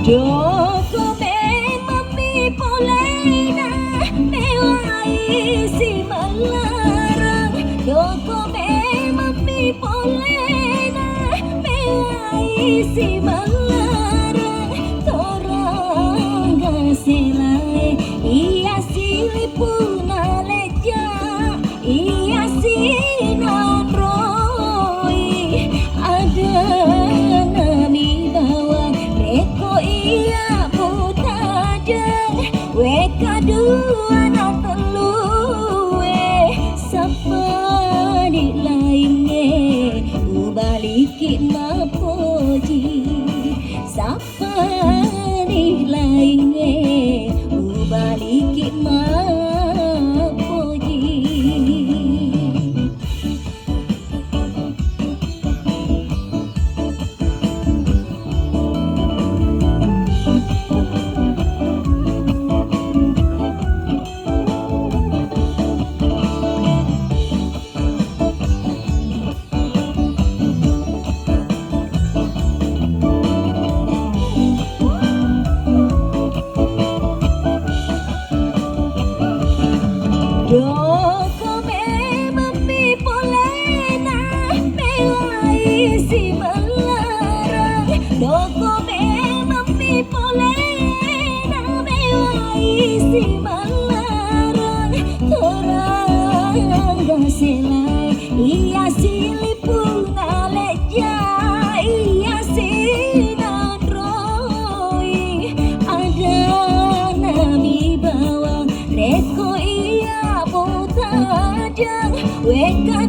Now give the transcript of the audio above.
Doko me mami polena mewai si malarang. Doko me mami polena mewai si malarang. Torang gaselai iya silipuna leja iya sinan roi ada nami bawang reko iya mutadeng weka dua na telu sapa di lainnya ubaliki mapoji sapa di lainnya ubaliki mapoji. Doko me mami polena mewai si malarang. Doko me mami polena mewai si malarang. Torang gaselai iya silipuna leja iya sinan roi ada nami bawang reko iya mutadeng weka